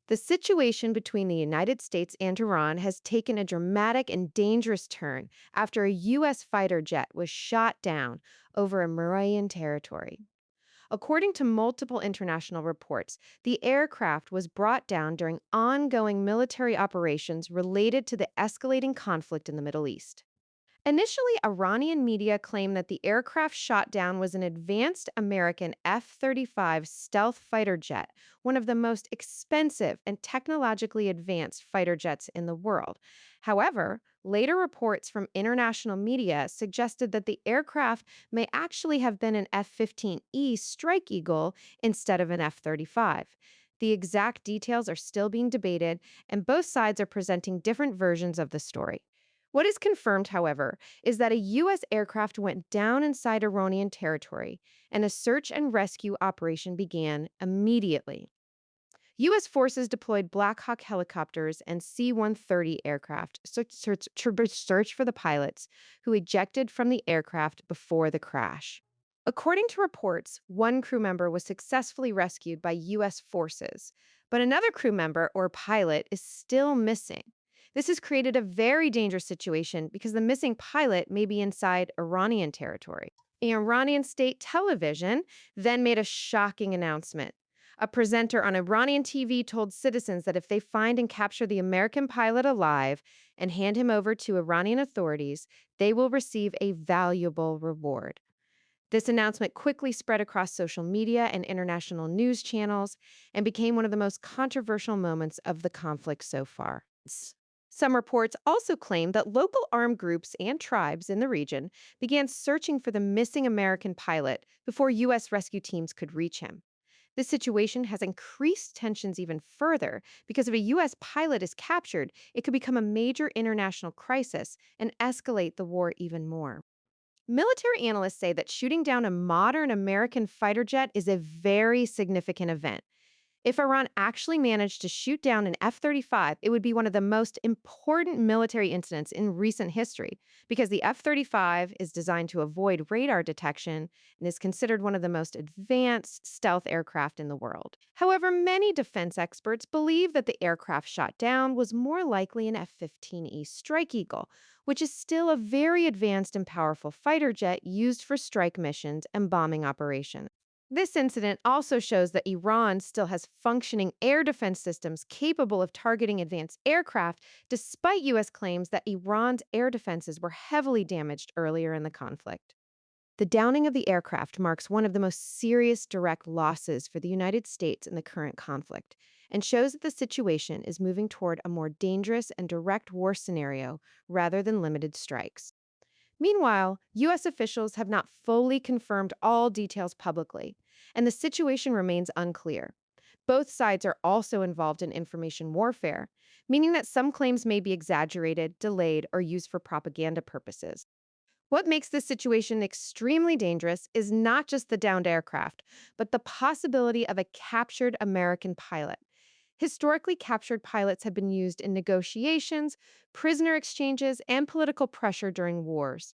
The situation between the United States and Iran has taken a dramatic and dangerous turn after a U.S. fighter jet was shot down over Iranian territory. According to multiple international reports, the aircraft was brought down during ongoing military operations related to the escalating conflict in the Middle East. Initially, Iranian media claimed that the aircraft shot down was an advanced American F-35 stealth fighter jet, one of the most expensive and technologically advanced fighter jets in the world. However, later reports from international media suggested that the aircraft may actually have been an F-15E Strike Eagle instead of an F-35. The exact details are still being debated, and both sides are presenting different versions of the story. What is confirmed, however, is that a U.S. aircraft went down inside Iranian territory and a search and rescue operation began immediately. U.S. forces deployed Black Hawk helicopters and C 130 aircraft to search for the pilots who ejected from the aircraft before the crash. According to reports, one crew member was successfully rescued by U.S. forces, but another crew member or pilot is still missing. This has created a very dangerous situation because the missing pilot may be inside Iranian territory. Iranian state television then made a shocking announcement. A presenter on Iranian TV told citizens that if they find and capture the American pilot alive and hand him over to Iranian authorities, they will receive a valuable reward. This announcement quickly spread across social media and international news channels and became one of the most controversial moments of the conflict so far. Some reports also claim that local armed groups and tribes in the region began searching for the missing American pilot before U.S. rescue teams could reach him. This situation has increased tensions even further because if a U.S. pilot is captured, it could become a major international crisis and escalate the war even more. Military analysts say that shooting down a modern American fighter jet is a very significant event. If Iran actually managed to shoot down an F-35, it would be one of the most important military incidents in recent history because the F-35 is designed to avoid radar detection and is considered one of the most advanced stealth aircraft in the world. However, many defense experts believe that the aircraft shot down was more likely an F-15E Strike Eagle, which is still a very advanced and powerful fighter jet used for strike missions and bombing operations. This incident also shows that Iran still has functioning air defense systems capable of targeting advanced aircraft, despite U.S. claims that Iran's air defenses were heavily damaged earlier in the conflict. The downing of the aircraft marks one of the most serious direct losses for the United States in the current conflict and shows that the situation is moving toward a more dangerous and direct war scenario rather than limited strikes. Meanwhile, U.S. officials have not fully confirmed all details publicly, and the situation remains unclear. Both sides are also involved in information warfare, meaning that some claims may be exaggerated, delayed, or used for propaganda purposes. What makes this situation extremely dangerous is not just the downed aircraft, but the possibility of a captured American pilot. Historically, captured pilots have been used in negotiations, prisoner exchanges, and political pressure during wars.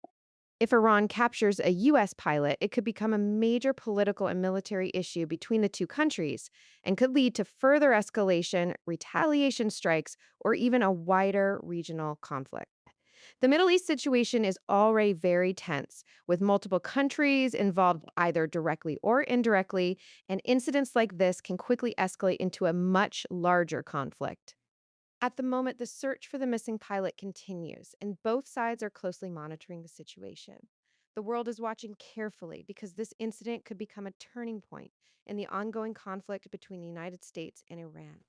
If Iran captures a U.S. pilot, it could become a major political and military issue between the two countries and could lead to further escalation, retaliation strikes, or even a wider regional conflict. The Middle East situation is already very tense, with multiple countries involved either directly or indirectly, and incidents like this can quickly escalate into a much larger conflict. At the moment, the search for the missing pilot continues, and both sides are closely monitoring the situation. The world is watching carefully because this incident could become a turning point in the ongoing conflict between the United States and Iran.